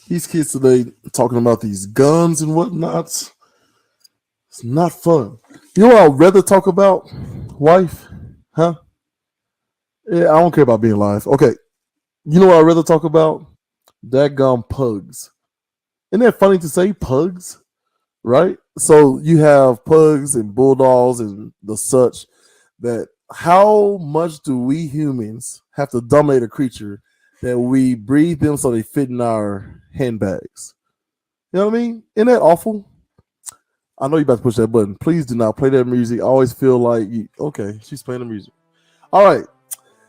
These kids today talking about these guns and whatnots. It's not fun. You know what I'd rather talk about? Wife? Huh? Yeah, I don't care about being live. Okay. You know what I'd rather talk about? Daggum pugs. Isn't that funny to say pugs? Right? So you have pugs and bulldogs and the such that how much do we humans have to dominate a creature that we breed them so they fit in our handbags? You know what I mean? Isn't that awful? I know you about to push that button. Please do not play that music. I always feel like okay, she's playing the music. All right.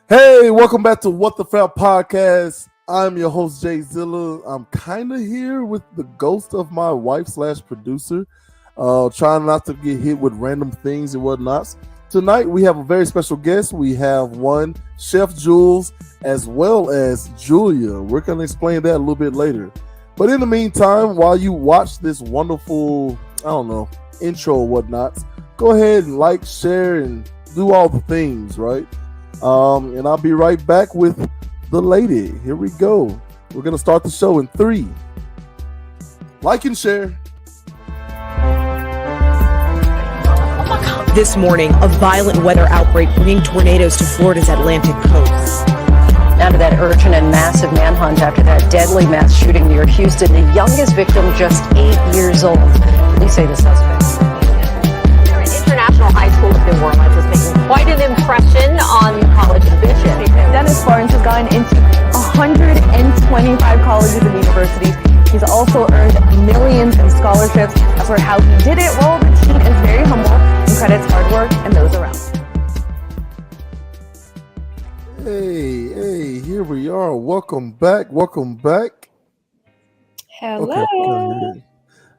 Hey, welcome back to What the FRAP podcast. I'm your host, Jay Zilla. I'm kind of here with the ghost of my wife slash producer, trying not to get hit with random things and whatnots. Tonight, we have a very special guest. We have one, Chef Juels, as well as Julia. We're going to explain that a little bit later. But in the meantime, while you watch this wonderful, intro or whatnots, go ahead and like, share, and do all the things, right? And I'll be right back with the lady. Here we go. We're going to start the show in 3. Like and share. This morning, a violent weather outbreak bringing tornadoes to Florida's Atlantic coast. Now to that urgent and massive manhunt after that deadly mass shooting near Houston. The youngest victim just 8 years old. Police say the suspect. Here at International High School of New Orleans is making quite an impression on the college admission. Dennis Lawrence has gone into 125 colleges and universities. He's also earned millions in scholarships. As for how he did it, well, the team is very humble and credits hard work and those around. Hey, here we are. Welcome back. Hello. Okay.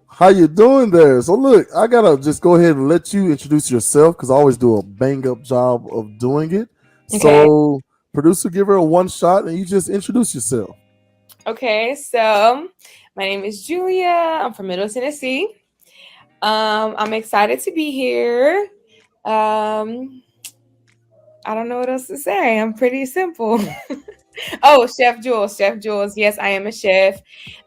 How you doing there? So look, I gotta just go ahead and let you introduce yourself because I always do a bang up job of doing it. Okay. So producer, give her a one shot and you just introduce yourself. Okay, so my name is Julia. I'm from Middle Tennessee. I'm excited to be here. I don't know what else to say. I'm pretty simple. Oh, Chef Juels. Yes, I am a chef.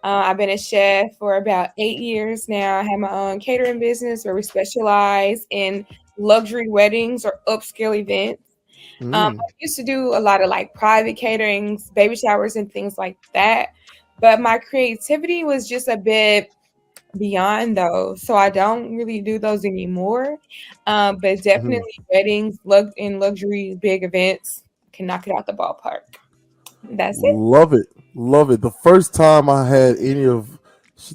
I've been a chef for about 8 years now. I have my own catering business where we specialize in luxury weddings or upscale events. I used to do a lot of like private caterings, baby showers, and things like that. But my creativity was just a bit beyond those. So I don't really do those anymore. But definitely weddings, and luxury big events can knock it out the ballpark. That's it. Love it. The first time I had any of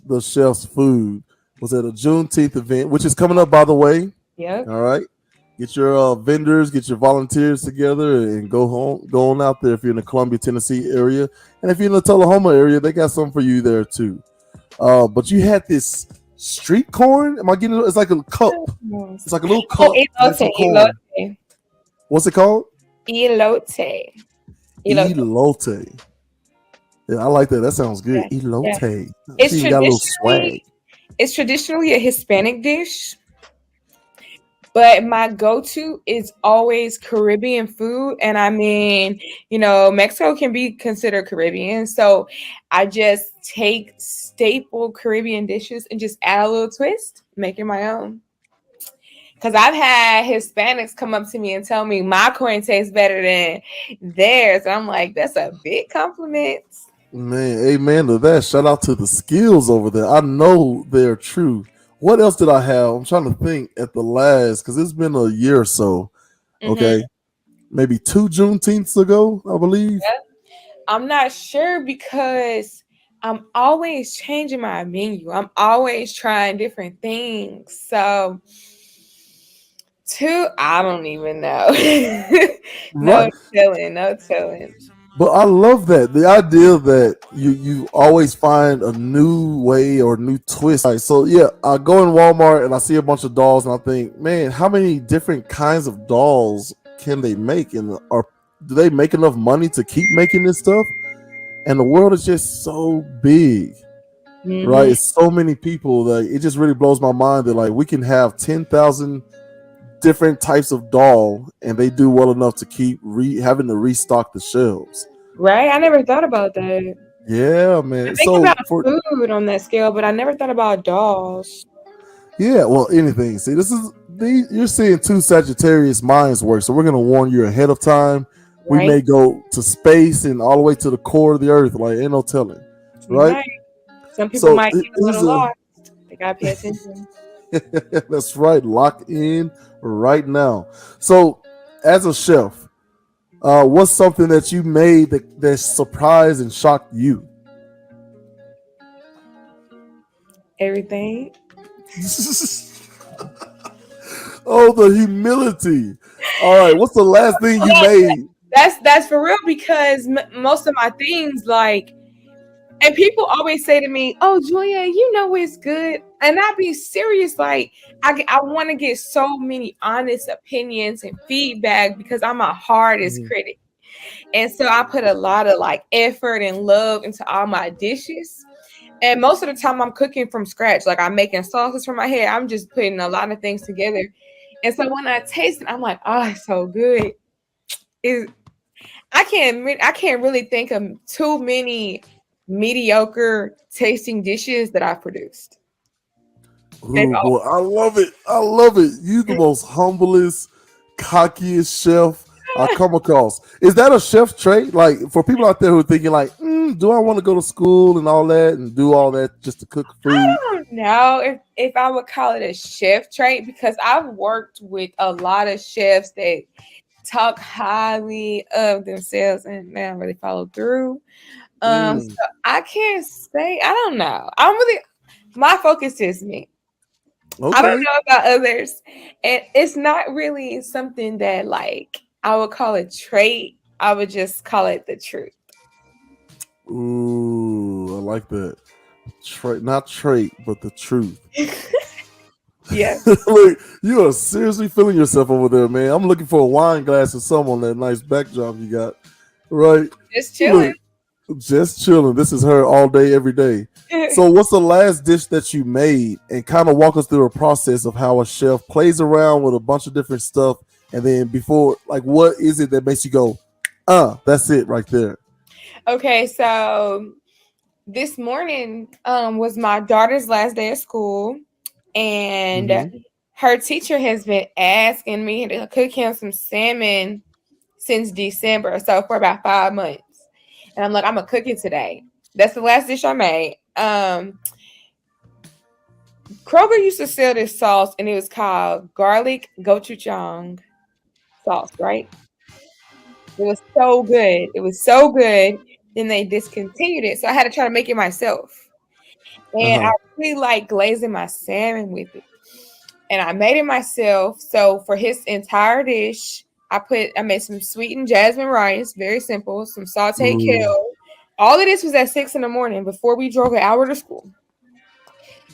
the chef's food was at a Juneteenth event, which is coming up, by the way. Yep. All right. Get your vendors, get your volunteers together, and go on out there if you're in the Columbia, Tennessee area. And if you're in the Tullahoma area, they got something for you there too. But you had this street corn. Am I getting it? It's like a cup. It's like a little cup. Elote. What's it called? Elote. Elote. Yeah, I like that. That sounds good. Yeah. Elote. It's See, you got a little swag. It's traditionally a Hispanic dish. But my go-to is always Caribbean food. And I mean, Mexico can be considered Caribbean. So I just take staple Caribbean dishes and just add a little twist, make it my own. Because I've had Hispanics come up to me and tell me my corn tastes better than theirs. And I'm like, that's a big compliment. Man, amen to that. Shout out to the skills over there. I know they're true. What else did I have? I'm trying to think at the last, because it's been a year or so. Okay. Maybe 2 Juneteenths ago, I believe. Yep. I'm not sure because I'm always changing my menu. I'm always trying different things. So 2, I don't even know. No telling. But I love that. The idea that you always find a new way or new twist. Right, so yeah, I go in Walmart and I see a bunch of dolls and I think, man, how many different kinds of dolls can they make? And do they make enough money to keep making this stuff? And the world is just so big. Right? It's so many people that it just really blows my mind that like we can have 10,000 different types of doll and they do well enough to keep having to restock the shelves. Right? I never thought about that. Yeah, I man. think So about for food on that scale, but I never thought about dolls. yeah, well, anything. See, you're seeing two Sagittarius minds work. So we're gonna warn you ahead of time. We Right? may go to space and all the way to the core of the earth. Like ain't no telling, You right? might. Some people So might get a here's little a lost. They gotta pay attention. that's right. Lock in right now. So as a chef, what's something that you made that surprised and shocked you? Everything. Oh, the humility. All right, what's the last thing you made? That's for real because most of my things like, and people always say to me, "Oh, Julia, you know it's good," and I be serious. Like I want to get so many honest opinions and feedback because I'm my hardest Mhm. critic, and so I put a lot of like effort and love into all my dishes. And most of the time, I'm cooking from scratch. Like I'm making sauces from my head. I'm just putting a lot of things together. And so when I taste it, I'm like, "Oh, it's so good." Is I can't really think of too many mediocre tasting dishes that I've produced. They've Oh all boy, I love it. I love it. You the most humblest, cockiest chef I come across. Is that a chef trait? Like for people out there who are thinking like, do I want to go to school and all that and do all that just to cook food? I don't know if I would call it a chef trait because I've worked with a lot of chefs that talk highly of themselves and they don't really follow through. So Mm, I can't say I don't know. I'm really my focus is me. I don't okay. know about others. And it's not really something that like I would call a trait. I would just call it the truth. Ooh, I like that. Not trait, but the truth. Yeah. Look, you are seriously feeling yourself over there, man. I'm looking for a wine glass or something on that nice backdrop you got. Right? Just chilling. Look, just chilling. This is her all day, every day. So, what's the last dish that you made? And kind of walk us through a process of how a chef plays around with a bunch of different stuff. And then before, like, what is it that makes you go, that's it right there? Okay, so this morning was my daughter's last day of school, Mm-hmm. and her teacher has been asking me to cook him some salmon since December, so for about 5 months. And I'm like, I'm gonna cook it today. That's the last dish I made. Kroger used to sell this sauce, and it was called garlic gochujang sauce, right? It was so good. It was so good. Then they discontinued it, so I had to try to make it myself. And I Uh-huh. really like glazing my salmon with it. And I made it myself. So for his entire dish, I made some sweetened jasmine rice, very simple, some sauteed Ooh. kale. All of this was at 6 in the morning before we drove an hour to school.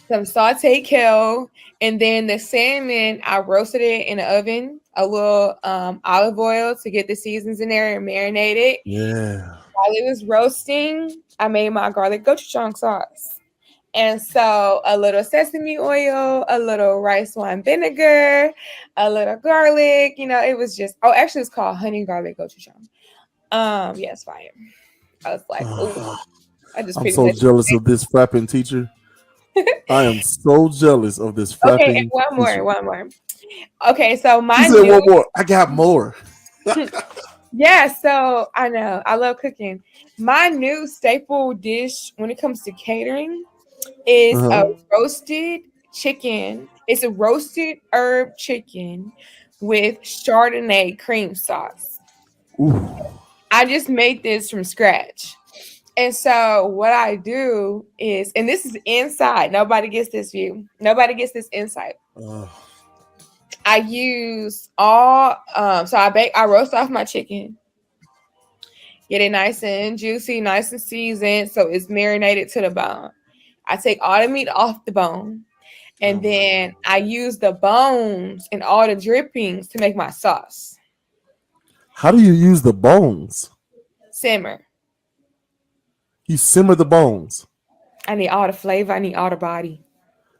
Some sauteed kale, and then the salmon, I roasted it in the oven, a little olive oil to get the seasons in there and marinate it. Yeah. While it was roasting, I made my garlic gochujang sauce. And so a little sesame oil, a little rice wine vinegar, a little garlic, it was just, oh, actually it's called honey garlic gochujang. Yeah, it's fire. I was like, oh, I just I'm pretty so much. jealous of this frapping teacher. I am so jealous of this Okay, and frapping one teacher. more, one more. Okay, so She my said new, one more. I got more. yeah, so I know, I love cooking. My new staple dish when it comes to catering is a Uh-huh. roasted chicken. It's a roasted herb chicken with Chardonnay cream sauce. Ooh. I just made this from scratch. And so what I do is, and this is inside. Nobody gets this view. Nobody gets this insight. Uh, I use all so I roast off my chicken, get it nice and juicy, nice and seasoned, so it's marinated to the bone. I take all the meat off the bone, and then I use the bones and all the drippings to make my sauce. how do you use the bones? Simmer. You simmer the bones. I need all the flavor. I need all the body.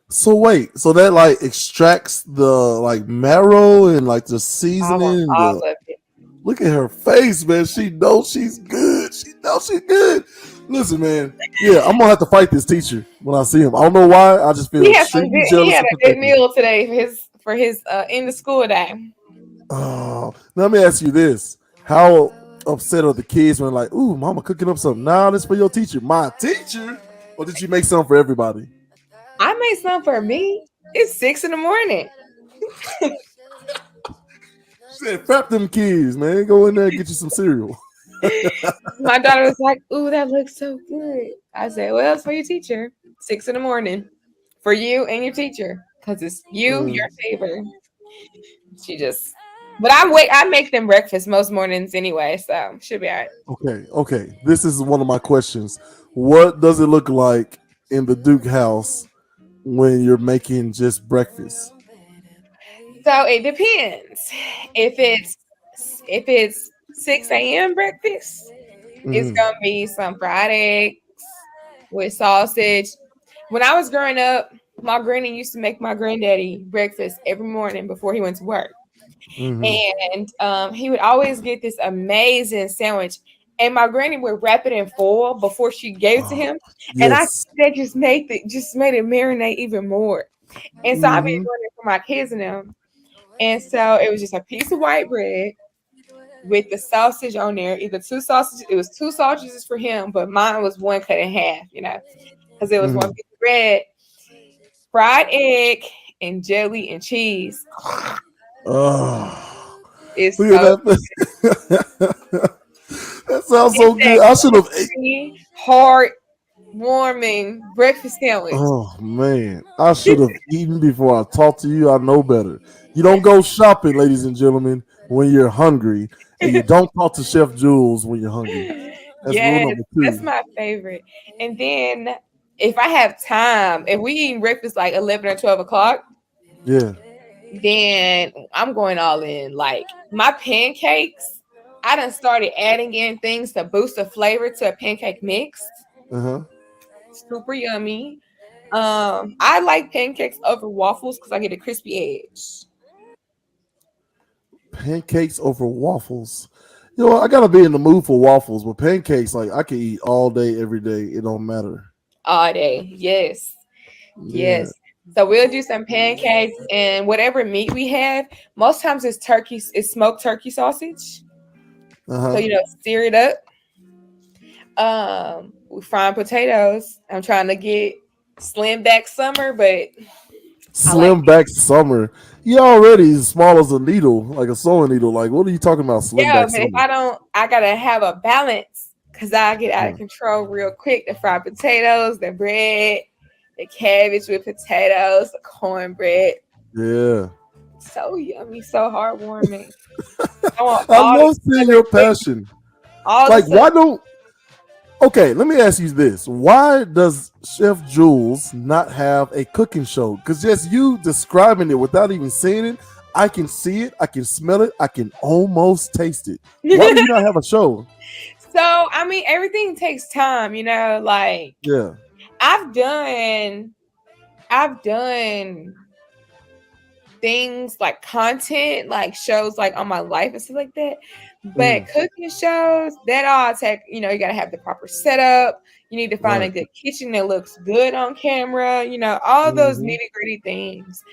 So wait, so that like extracts the like marrow and like the All, seasoning and all the of it. look at her face, man. She knows she's good. She knows she's good. Listen, man. Yeah, I'm gonna have to fight this teacher when I see him. I don't know why. I just feel extremely He jealous had and a good protective. meal today for his end of school day. Oh, let me ask you this: how upset are the kids when like, "Ooh, mama cooking up something"? Nah, this for your teacher. My teacher, or did you make something for everybody? I made some for me. It's 6 in the morning. She said, "Frap them kids, man. Go in there and get you some cereal." My daughter was like, "Ooh, that looks so good." I said, "Well, it's for your teacher. 6 in the morning for you and your teacher, because it's you, Mm, your favor." She just, but I make them breakfast most mornings anyway, so should be all right. okay. This is one of my questions. What does it look like in the Duke house when you're making just breakfast? So it depends. If it's if it's 6 a.m. breakfast, it's Hmm. gonna be some fried eggs with sausage. When I was growing up, my granny used to make my granddaddy breakfast every morning before he went to work. Hmm. And he would always get this amazing sandwich. And my granny would wrap it in foil before she gave it to Oh, him. And I yes. that just made it marinate even more. And so I've been Hmm. doing it for my kids and them. And so it was just a piece of white bread with the sausage on there. Either two sausages, it was two sausages for him, but mine was one cut in half, because it was one Hmm. piece of bread, fried egg, and jelly and cheese. Oh, It's look at so that. That sounds it's so that good. I should have ate. crispy, heart warming breakfast sandwich. Oh man, I should have eaten before I talked to you. I know better. You don't go shopping, ladies and gentlemen, when you're hungry, and you don't talk to Chef Jules when you're hungry. That's rule Yes, number that's two. my favorite. And then if I have time, if we eat breakfast like 11 or 12 o'clock, Yeah. then I'm going all in. Like my pancakes, I done started adding in things to boost the flavor to a pancake mix. Uh huh. Super yummy. I like pancakes over waffles because I get a crispy edge. Pancakes over waffles. You know, I gotta be in the mood for waffles, but pancakes, like I can eat all day, every day. It don't matter. All day. Yes. Yeah. Yes. So we'll do some pancakes and whatever meat we have. Most times it's turkey, it's smoked turkey sausage. Uh So huh. sear it up. We frying potatoes. I'm trying to get slim back summer, but I like Slim back summer. You already as small as a needle, like a sewing needle. Like, what are you talking about? Slim yeah, back but if summer. I don't, I gotta have a balance because I get out of control real quick. The fried potatoes, the bread, the cabbage with potatoes, the cornbread. Yeah. So yummy, so heartwarming. I want I all the love seeing southern your flavors, passion. all the Like, southern. why don't? Okay, let me ask you this: why does Chef Jules not have a cooking show? Because just you describing it without even seeing it, I can see it, I can smell it, I can almost taste it. Why do you not have a show? So I mean, everything takes time, Like Yeah. I've done, I've done things like content, like shows like on my life and stuff like that. But Mm, cooking shows, that all take, you gotta have the proper setup. You need to find a right. good kitchen that looks good on camera, all those Hmm. nitty-gritty things.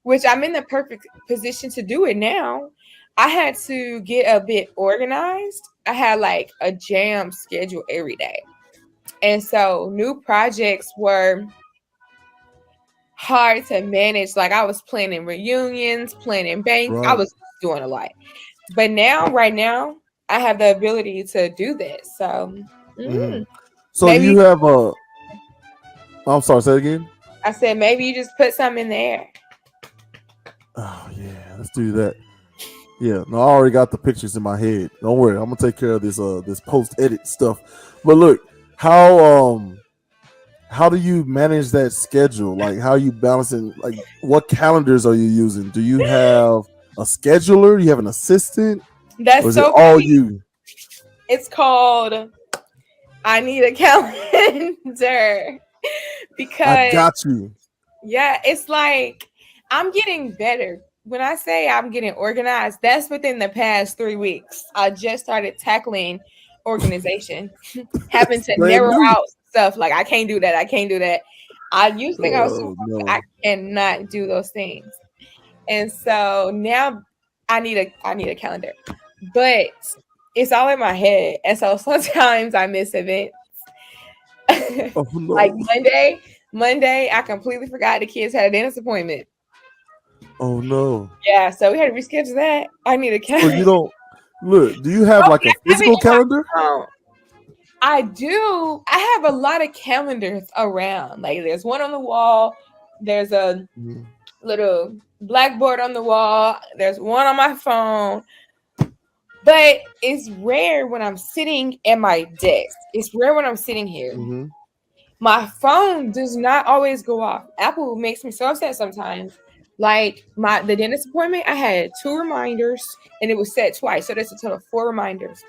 Which I'm in the perfect position to do it now. I had to get a bit organized. I had like a jam schedule every day. And so new projects were hard to manage. Like I was planning reunions, planning banks. I Right. was doing a lot. But now, right now, I have the ability to do that. So Hmm. mm, So do maybe you have a? I'm sorry. Say it again. I said maybe you just put something in there. Oh yeah, let's do that. Yeah, no, I already got the pictures in my head. Don't worry, I'm gonna take care of this post edit stuff. But look, how do you manage that schedule? Like how are you balancing like what calendars are you using? Do you have a scheduler? Do you have an assistant? Or That's is it so all funny. you? It's called I need a calendar I because got you. yeah, it's like I'm getting better. When I say I'm getting organized, that's within the past 3 weeks. I just started tackling organization. Having to Brand narrow new. out stuff like I can't do that. I can't do that. I used to think I was super, Oh no. I cannot do those things. And so now I need a calendar. But it's all in my head. And so sometimes I miss events. Oh Like no. Monday, I completely forgot the kids had a dentist appointment. Oh no. Yeah, so we had to reschedule that. I need a So you calendar. don't look, do you have Oh, like a I have it physical in my calendar? phone. I do. I have a lot of calendars around. Like there's one on the wall. There's a Mhm. little blackboard on the wall. There's one on my phone. But it's rare when I'm sitting at my desk. It's rare when I'm sitting here. Mhm. My phone does not always go off. Apple makes me so upset sometimes. Like the dentist appointment, I had 2 reminders and it was set twice. So that's a total of 4 reminders.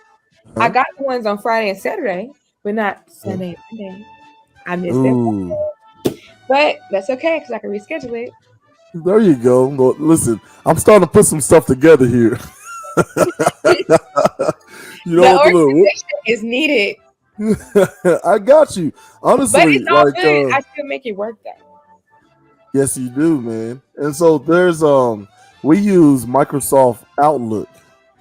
I Huh? got the ones on Friday and Saturday, but not Yeah. Sunday and Monday. I missed it. Ooh. But that's okay because I can reschedule it. There you go. Well, listen, I'm starting to put some stuff together here. You know The what the little organization is needed. I got you. But Honestly, it's all like good. I still make it work though. yes you do, man. And so there's we use Microsoft Outlook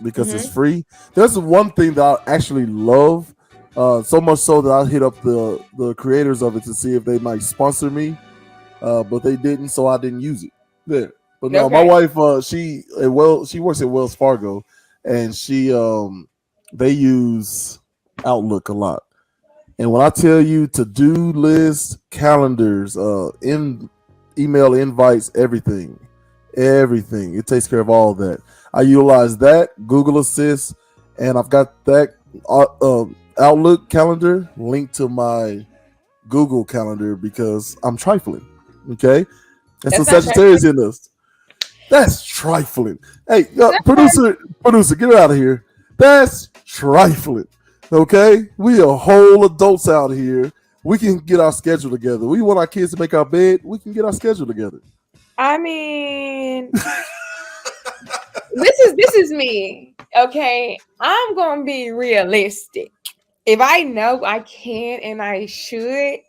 because it's Mm-hmm. free. There's one thing that I actually love, so much so that I hit up the creators of it to see if they might sponsor me. But they didn't, so I didn't use it. There. But no, my Okay. wife, she works at Wells Fargo, and they use Outlook a lot. And when I tell you to do lists, calendars, in email invites, everything, it takes care of all that. I utilize that Google Assist, and I've got that Outlook calendar linked to my Google calendar because I'm trifling. Okay, that's some That's not Sagittarius in us. That's trifling. Hey, trifling. producer, get her out of here. That's trifling. Okay, we are whole adults out here. We can get our schedule together. We want our kids to make our bed. We can get our schedule together. I mean, this is me. Okay. I'm gonna be realistic. If I know I can and I should,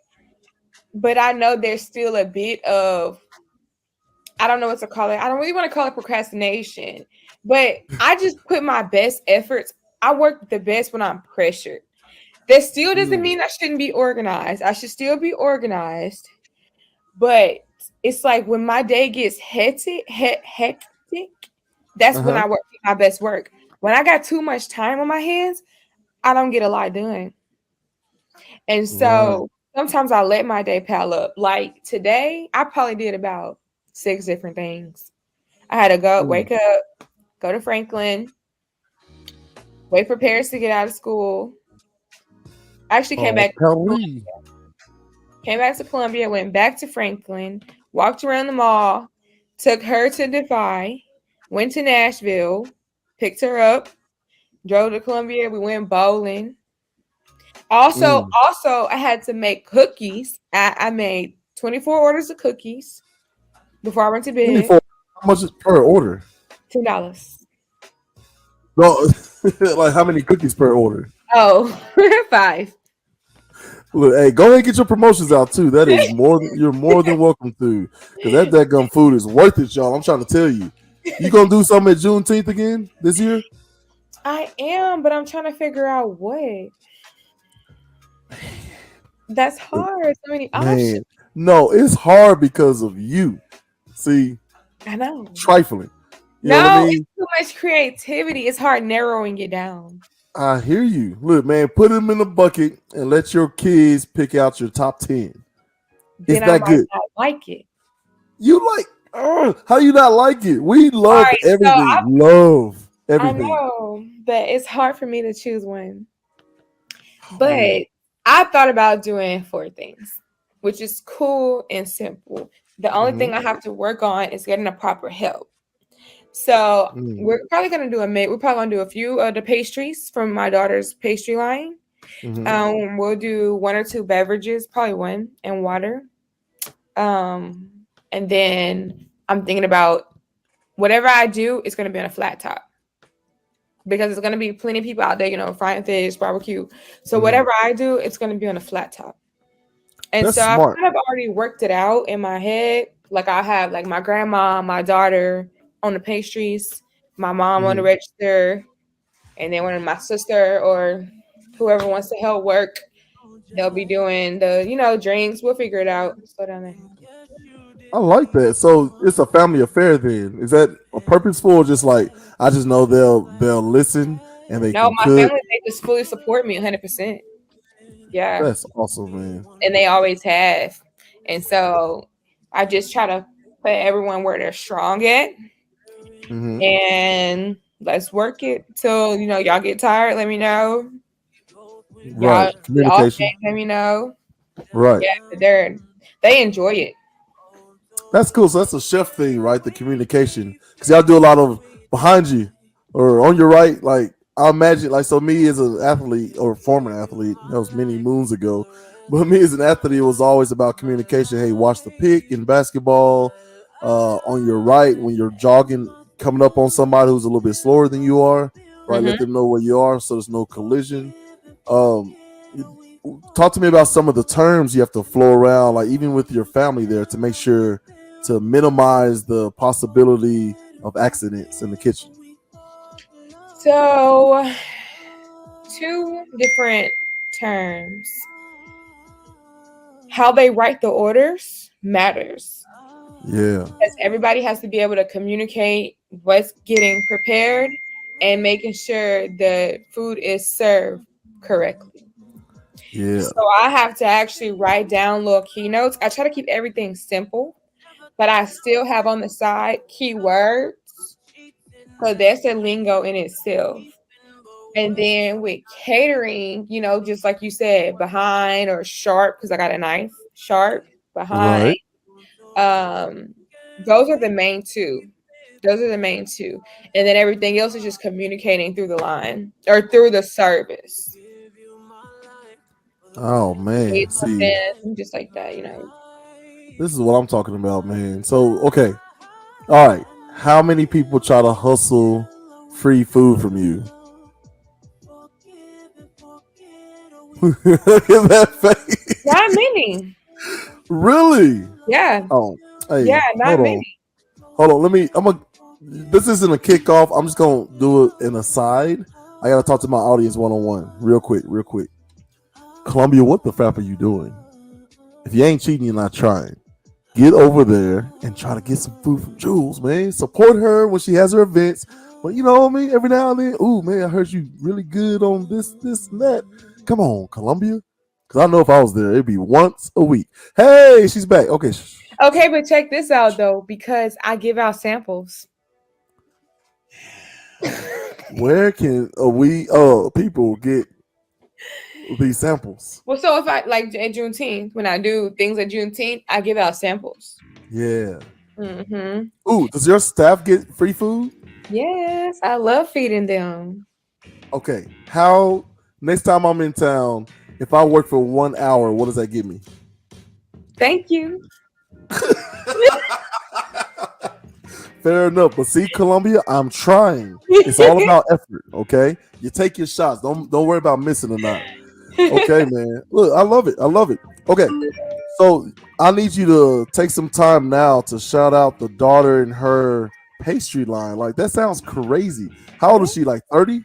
but I know there's still a bit of I don't know what to call it. I don't really want to call it procrastination, but I just put my best efforts. I work the best when I'm pressured. That still doesn't Mm. mean I shouldn't be organized. I should still be organized. But it's like when my day gets hectic, that's when Uh-huh. I work my best work. When I got too much time on my hands, I don't get a lot done. And Right. so sometimes I let my day pile up. Like today, I probably did about 6 different things. I had to go Mm. wake up, go to Franklin, wait for Paris to get out of school. I actually Oh, Paris. came back to Columbia, went back to Franklin, walked around the mall, took her to Defy, went to Nashville, picked her up, drove to Columbia. We went bowling. Also, Mm. also, I had to make cookies. I made 24 orders of cookies before I went to bed. 24. How much is per order? $10. No, like how many cookies per order? Oh, 5. Look, hey, go ahead and get your promotions out too. That is you're more than welcome to. Because that gum food is worth it, y'all. I'm trying to tell you. You gonna do something at Juneteenth again this year? I am, but I'm trying to figure out what. That's hard. So many options. Man, no, it's hard because of you. See, I know. trifling. You know what I No, mean? it's too much creativity. It's hard narrowing it down. I hear you. Look, man, put them in the bucket and let your kids pick out your top 10. It's Then I that might good. not like it. You like, how you not like it? We All love right, so everything. Love I everything. know, but it's hard for me to choose one. Oh, But man. I thought about doing 4 things, which is cool and simple. The only thing Mhm. I have to work on is getting a proper help. So Mm. we're probably gonna do we're probably gonna do a few of the pastries from my daughter's pastry line. Mhm. We'll do 1 or 2 beverages, probably 1, and water. And then I'm thinking about whatever I do, it's gonna be on a flat top. because it's gonna be plenty of people out there, frying fish, barbecue. So Mhm. whatever I do, it's gonna be on a flat top. And That's so I've smart. kind of already worked it out in my head. Like I have like my grandma, my daughter on the pastries, my mom on the Mhm. register, and then when my sister or whoever wants to help work, they'll be doing the, drinks. We'll figure it out. Slow down there. I like that. So it's a family affair then. Is that a purposeful or just like I just know they'll listen and they No, can my cook? family, they just fully support me 100%. Yeah. That's awesome, man. And they always have. And so I just try to put everyone where they're strong at Hmm. and let's work it till, y'all get tired. Let me know. Right. Y'all get off Communication. days, let me know. Right. Yeah, but they enjoy it. That's cool. So that's a chef thing, right? The communication. Because y'all do a lot of behind you or on your right. Like, I imagine, like, so me as an athlete or former athlete, that was many moons ago. But me as an athlete, it was always about communication. Hey, watch the pick in basketball. On your right, when you're jogging, coming up on somebody who's a little bit slower than you are, right? Hmm. Let them know where you are so there's no collision. Um, Talk to me about some of the terms you have to flow around, like even with your family there, to make sure to minimize the possibility of accidents in the kitchen. So, two different terms. How they write the orders matters. Yeah, Because everybody has to be able to communicate what's getting prepared and making sure the food is served correctly. yeah, So I have to actually write down little keynotes. I try to keep everything simple, but I still have on the side keywords. So that's a lingo in itself. And then with catering, just like you said, behind or sharp, because I got a knife, sharp, behind. right. Um, those are the main two. Those are the main two. And then everything else is just communicating through the line or through the service. Oh Say man, see, something just like that. this is what I'm talking about, man. So, okay, all right. How many people try to hustle free food from you? Look at that face. Not many. Really? Yeah. Oh, Yeah, hey, not hold on. many. Hold on, let me. I'm a. This isn't a kickoff. I'm just gonna do it in a side. I gotta talk to my audience one on one, real quick, real quick. Columbia, what the crap are you doing? If you ain't cheating, you're not trying. Get over there and try to get some food from Jules, man. Support her when she has her events. But you know what I mean? Every now and then, ooh, man, I heard you really good on this, and that. Come on, Columbia. Because I know if I was there, it'd be once a week. Hey, she's back. Okay. Okay, but check this out though, because I give out samples. Where can we people get these samples? Well, so if I like at Juneteenth, when I do things at Juneteenth, I give out samples. Yeah. Mm-hmm. Ooh, does your staff get free food? Yes, I love feeding them. Okay. How next time I'm in town, if I work for 1 hour, what does that give me? Thank you. Fair enough. But see, Columbia, I'm trying. It's all about effort, okay? You take your shots. Don't worry about missing or not. Okay, man. Look, I love it. I love it. Okay. So I need you to take some time now to shout out the daughter and her pastry line. Like that sounds crazy. How old is she? Like 30?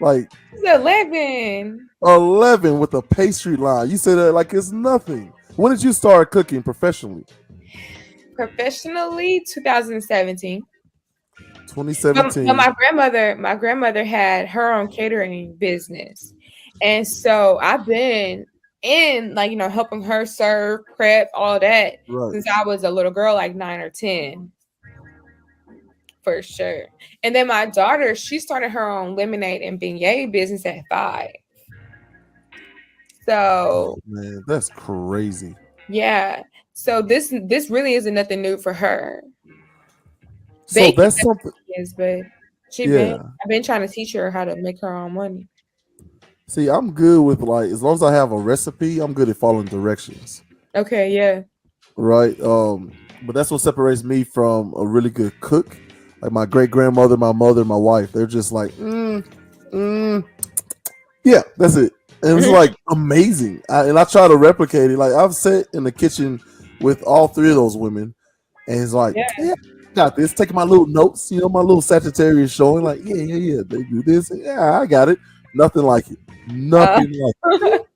Like It's 11. 11 with a pastry line. You said that like it's nothing. When did you start cooking professionally? Professionally, 2017. But 2017. my grandmother had her own catering business. And so I've been in like, helping her serve, prep, all that Right. since I was a little girl, like 9 or 10. For sure. And then my daughter, she started her own lemonade and beignet business at 5. So Man, that's crazy. yeah. So this really isn't nothing new for her. So Baking that's something. is, but Yeah. I've been trying to teach her how to make her own money. See, I'm good with like as long as I have a recipe, I'm good at following directions. Okay, yeah. Right. But that's what separates me from a really good cook. like my great grandmother, my mother, my wife. They're just like, yeah, that's it. And it's like amazing. And I try to replicate it. Like I've sat in the kitchen with all three of those women, and it's like, Yeah. yeah, got this. Taking my little notes, my little Sagittarius showing, like, yeah. They do this. Yeah, I got it. Nothing like it. Nothing like it.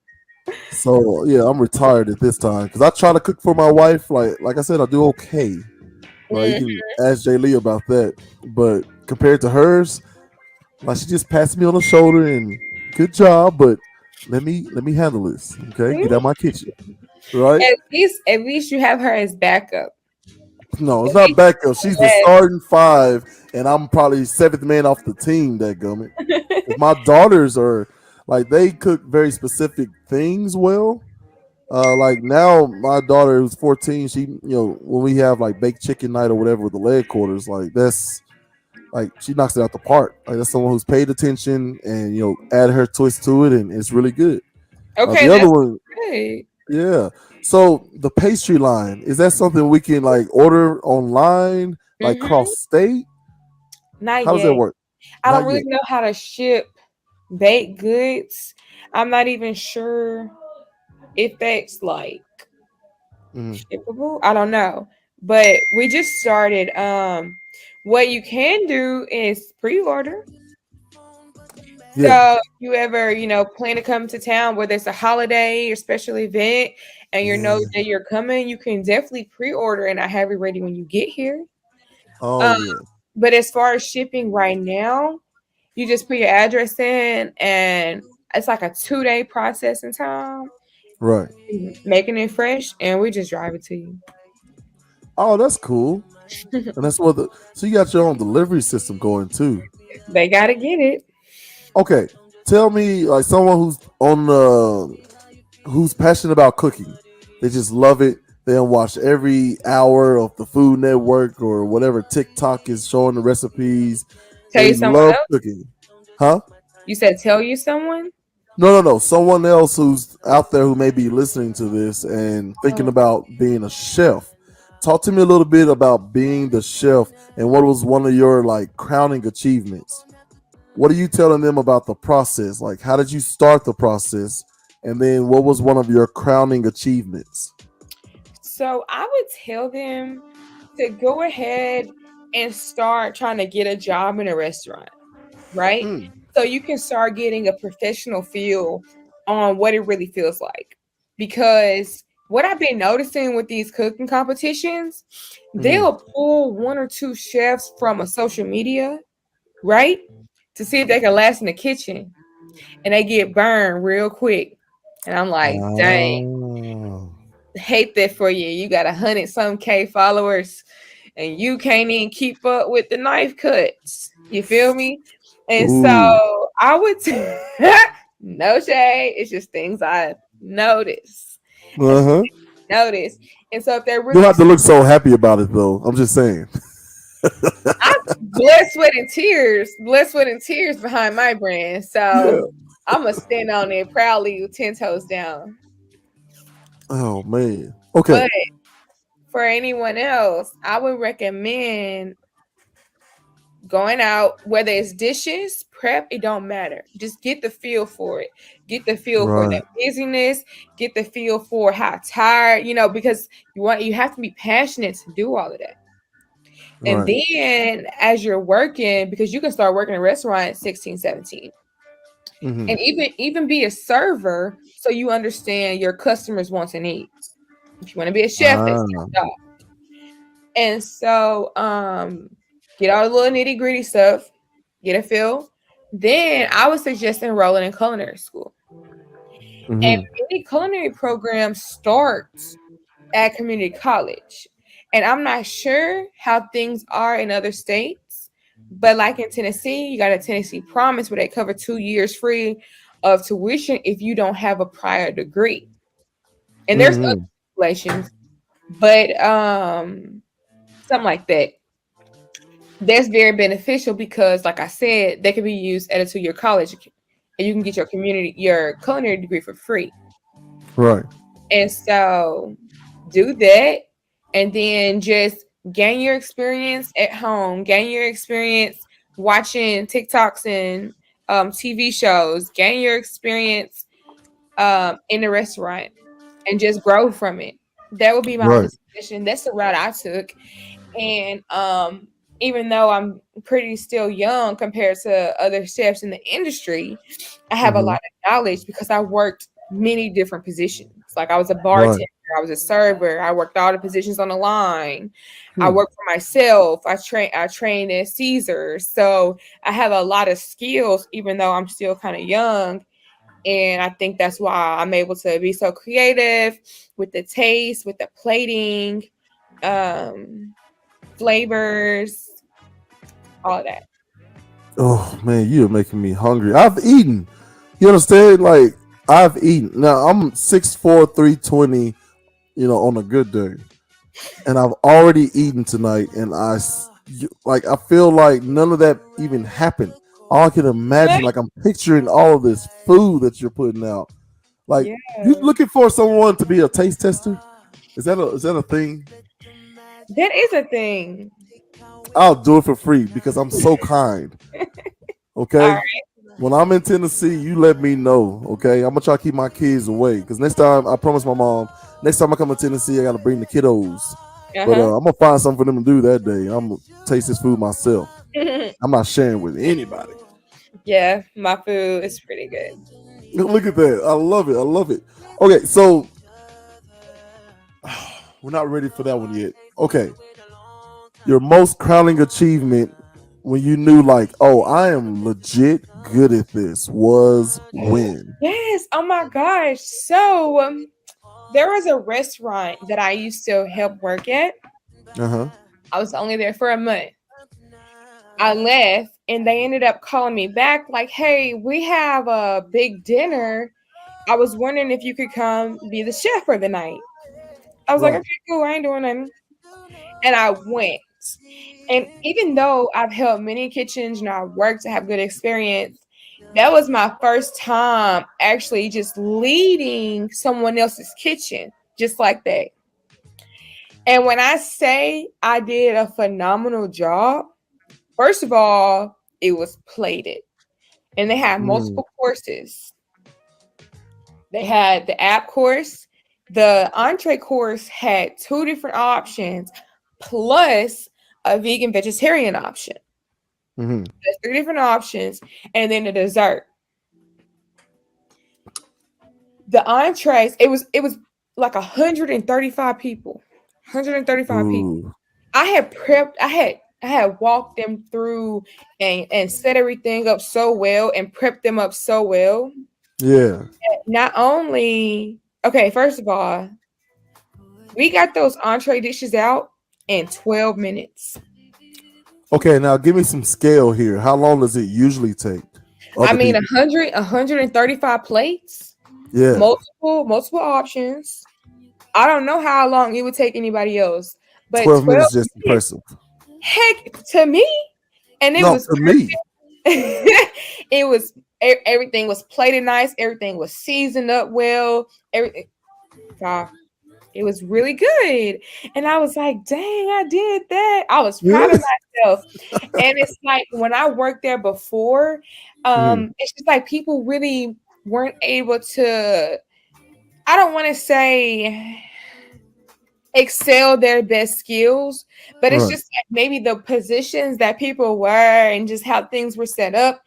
So yeah, I'm retired at this time because I try to cook for my wife. Like I said, I do okay. Right, you can ask Jay Lee about that. But compared to hers, like she just passed me on the shoulder and good job, but let me handle this. Okay, get out my kitchen. Right? At least you have her as backup. No, it's At not least- backup. She's the Yes. starting five, and I'm probably seventh man off the team. That gummit. My daughters are like they cook very specific things well. Like now, my daughter who's 14, she when we have like baked chicken night or whatever with the leg quarters, like that's like she knocks it out the park. Like that's someone who's paid attention and add her twist to it, and it's really good. Okay, The other that's one, great. yeah. So the pastry line, is that something we can like order online, like cross state? Not How does that yet. work? I don't Not really yet. know how to ship baked goods. I'm not even sure if that's like Mhm. shippable. I don't know. But we just started. What you can do is pre-order. Yeah. So if you ever, plan to come to town, whether it's a holiday or special event, and you know Yeah. that you're coming, you can definitely pre-order and I have it ready when you get here. Oh Um, yeah. but as far as shipping right now, you just put your address in, and it's like a 2-day processing time, Right. making it fresh, and we just drive it to you. Oh, that's cool. And that's what so you got your own delivery system going too. They gotta get it. Okay. Tell me like someone who's on who's passionate about cooking. They just love it. They'll watch every hour of the Food Network or whatever TikTok is showing the recipes. Tell They you someone love else. cooking. Huh? You said tell you someone. No. Someone else who's out there who may be listening to this and thinking about being a chef. Talk to me a little bit about being the chef and what was one of your like crowning achievements. What are you telling them about the process? Like, how did you start the process? And then what was one of your crowning achievements? So I would tell them to go ahead and start trying to get a job in a restaurant, right? Mm, So you can start getting a professional feel on what it really feels like. Because what I've been noticing with these cooking competitions, mm. they'll pull one or two chefs from a social media, right? To see if they can last in the kitchen. And they get burned real quick. And I'm like, dang, Ah. hate that for you. You got 100 some K followers and you can't even keep up with the knife cuts. You feel me? And Ooh. so I would no shade. It's just things I notice. It's just Uh-huh. notice. And so if they're You don't really have to look so happy about it though. I'm just saying. I'm blood, sweat, and tears behind my brand. Yeah. So I'm gonna stand on it proudly with 10 toes down. Oh man. Okay. But for anyone else, I would recommend going out, whether it's dishes, prep, it don't matter. Just get the feel for it. Get the feel for Right. that busyness. Get the feel for how tired, because you have to be passionate to do all of that. And Right. then as you're working, because you can start working in a restaurant at 16, 17. Mm-hmm. And even be a server so you understand your customers' wants and needs. If you want to be a chef, that's Ah. your job. And so get all the little nitty-gritty stuff, get a feel. Then I would suggest enrolling in culinary school. And Mm-hmm. any culinary program starts at community college. And I'm not sure how things are in other states, but like in Tennessee, you got a Tennessee Promise where they cover 2 years free of tuition if you don't have a prior degree. And there's other Mm-hmm. regulations, but something like that. That's very beneficial because, like I said, they can be used at a 2-year college, and you can get your culinary degree for free. Right. And so do that, and then just gain your experience at home, gain your experience watching TikToks and TV shows, gain your experience in the restaurant, and just grow from it. That would be my Right. position. That's the route I took. And even though I'm pretty still young compared to other chefs in the industry, I have a Mm-hmm. lot of knowledge because I worked many different positions. Like I was a Right. bartender, I was a server, I worked all the positions on the line. I Hmm. worked for myself. I trained at Caesar. So I have a lot of skills, even though I'm still kind of young. And I think that's why I'm able to be so creative with the taste, with the plating, flavors, all of that. Oh man, you're making me hungry. I've eaten. You understand? Like I've eaten. Now I'm 6'4", 320. On a good day, and I've already eaten tonight, and I feel like none of that even happened. All I can imagine, like I'm picturing all of this food that you're putting out. Like Yeah, you looking for someone to be a taste tester? Is that a thing? that is a thing. I'll do it for free because I'm so kind. All Okay. right. When I'm in Tennessee, you let me know. Okay. I'm gonna try to keep my kids away because next time I promise my mom. Next time I come to Tennessee, I gotta bring the kiddos. But Uh I'm gonna find something for them to do that day. I'm gonna taste this food myself. huh. I'm not sharing with anybody. Yeah, my food is pretty good. Look at that. I love it. I love it. Okay, so we're not ready for that one yet. Okay. Your most crowning achievement when you knew like, oh, I am legit good at this was when? Yes. Oh my gosh. So there was a restaurant that I used to help work at. Uh-huh. I was only there for a month. I left and they ended up calling me back like, hey, we have a big dinner. I was wondering if you could come be the chef for the night. I was like, Right. okay, cool. I ain't doing nothing. And I went. And even though I've held many kitchens and I worked to have good experience, that was my first time actually just leading someone else's kitchen, just like that. And when I say I did a phenomenal job, first of all, it was plated. And they had Mm. multiple courses. They had the app course. The entree course had two different options, plus a vegan vegetarian option. Mm-hmm. There's three different options, and then the dessert. The entrees, it was like 135 people. 135 people. Ooh. I had prepped, I had walked them through and set everything up so well and prepped them up so well. Yeah. Not only, okay, first of all, we got those entree dishes out in 12 minutes. Okay, now give me some scale here. How long does it usually take? I Other mean, people. 135 plates, Yeah. multiple options. I don't know how long it would take anybody else, but 12 12 minutes is just minutes, impressive. heck, to me, and it No, was to me. it was everything was plated nice, everything was seasoned up well, everything. Wow, it was really good, and I was like, "Dang, I did that!" I was proud of myself, and it's like when I worked there before, Mhm. it's just like people really weren't able to. I don't want to say excel their best skills, but it's Right. just like maybe the positions that people were and just how things were set up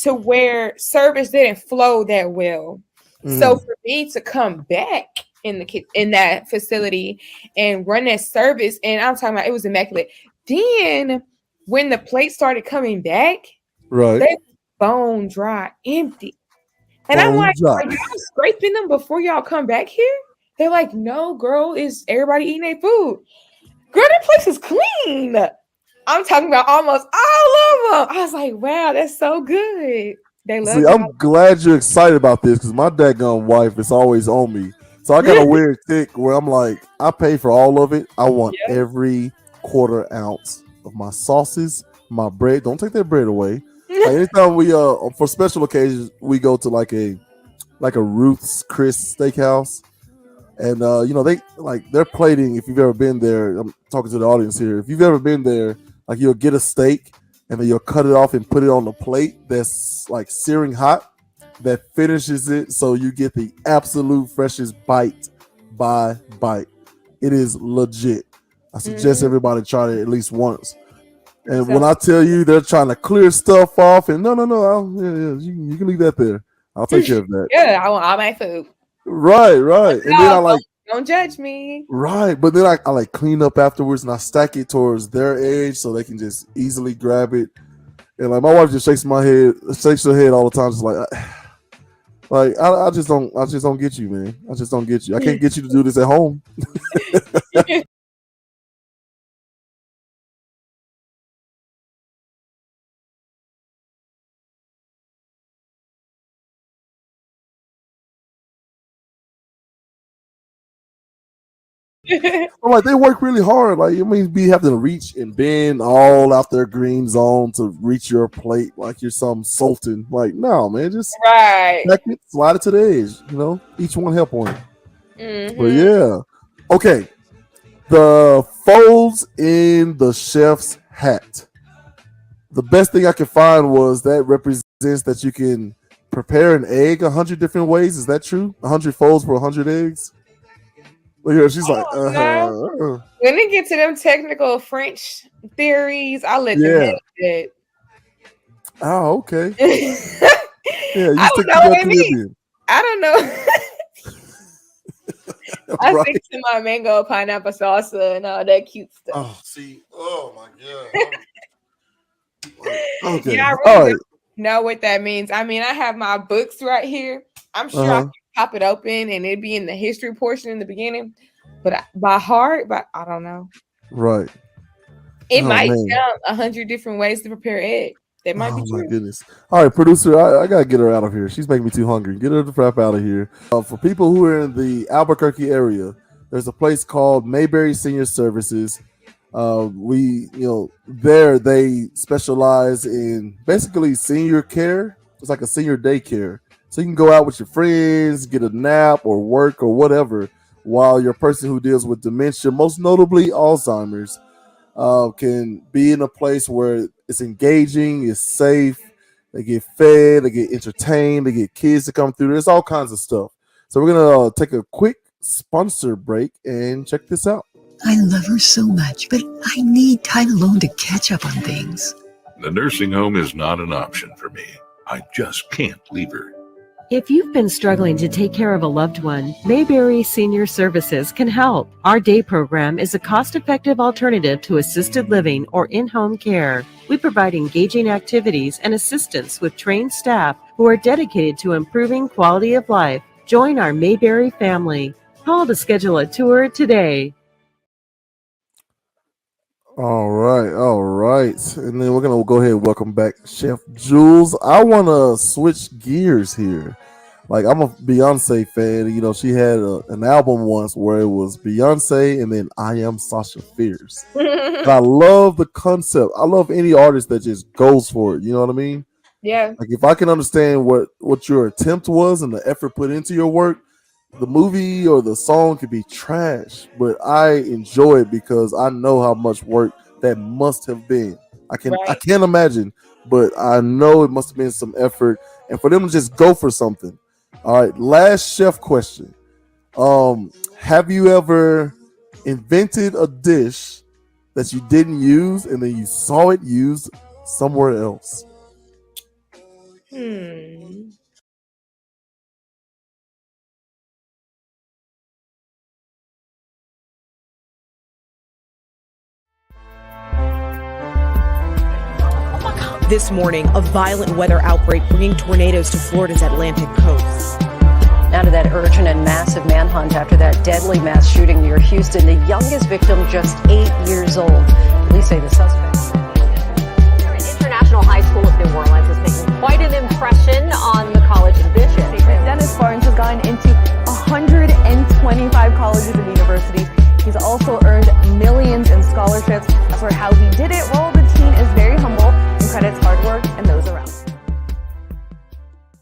to where service didn't flow that well. So Mhm. for me to come back in that facility and run that service, and I'm talking about it was immaculate. Then when the plates started coming back, Right. they bone dry, empty. And I'm Bone like, dry. are y'all scraping them before y'all come back here? They're like, no, girl, is everybody eating their food? Girl, that place is clean. I'm talking about almost all of them. I was like, wow, that's so good. They See, love y'all. I'm glad you're excited about this because my daggone wife is always on me. So I got a weird tick where I'm like, I pay for all of it. I want Yeah. every quarter ounce of my sauces, my bread. Don't take that bread away. Like anytime we for special occasions we go to like a Ruth's Chris Steakhouse. And they're plating. If you've ever been there, I'm talking to the audience here. If you've ever been there, like you'll get a steak and then you'll cut it off and put it on the plate that's like searing hot. That finishes it, so you get the absolute freshest bite by bite. It is legit. I suggest everybody try it at least once. And when I tell you they're trying to clear stuff off, and no, you can leave that there. I'll take care of that. Yeah, I want all my food. Right. And then don't judge me. Right, but then I like clean up afterwards and I stack it towards their edge so they can just easily grab it. And like my wife just shakes her head all the time, just like I just don't get you, man. I just don't get you. I can't get you to do this at home. I'm like, they work really hard. Like, it means be having to reach and bend all out their green zone to reach your plate like you're some sultan. Like, no, man, just slide it to the edge. Each one help on it. But yeah, okay. The folds in the chef's hat. The best thing I could find was that represents that you can prepare an egg 100 different ways. Is that true? 100 folds for 100 eggs. Look here, she's like, When it gets to them technical French theories, I'll let them have it. Oh, okay. Yeah, I don't know what it means. I don't know. I stick to my mango pineapple salsa and all that cute stuff. Oh, see, oh my god. Okay. Yeah, I really don't know what that means. I mean, I have my books right here. I'm sure I can pop it open and it'd be in the history portion in the beginning, but by heart, I don't know. Right. It might sound 100 different ways to prepare egg. That might be true. Oh my goodness! All right, producer, I gotta get her out of here. She's making me too hungry. Get her the crap out of here. For people who are in the Albuquerque area, there's a place called Mayberry Senior Services. There they specialize in basically senior care. It's like a senior daycare. So you can go out with your friends, get a nap or work or whatever, while your person who deals with dementia, most notably Alzheimer's, can be in a place where it's engaging, it's safe, they get fed, they get entertained, they get kids to come through. There's all kinds of stuff. So we're going to take a quick sponsor break and check this out. I love her so much, but I need time alone to catch up on things. The nursing home is not an option for me. I just can't leave her. If you've been struggling to take care of a loved one, Mayberry Senior Services can help. Our day program is a cost-effective alternative to assisted living or in-home care. We provide engaging activities and assistance with trained staff who are dedicated to improving quality of life. Join our Mayberry family. Call to schedule a tour today. All right. And then we're going to go ahead and welcome back Chef Juels. I want to switch gears here. Like, I'm a Beyonce fan. She had an album once where it was Beyonce and then I Am Sasha Fierce. I love the concept. I love any artist that just goes for it. You know what I mean? Yeah. Like, if I can understand what your attempt was and the effort put into your work, the movie or the song could be trash, but I enjoy it because I know how much work that must have been. I can't imagine, but I know it must have been some effort, and for them to just go for something. All right, last chef question. Have you ever invented a dish that you didn't use and then you saw it used somewhere else? This morning, a violent weather outbreak bringing tornadoes to Florida's Atlantic coast. Now to that urgent and massive manhunt after that deadly mass shooting near Houston. The youngest victim just 8 years old. Police say the suspect. International High School of New Orleans is making quite an impression on the college admissions. Dennis Barnes has gone into 125 colleges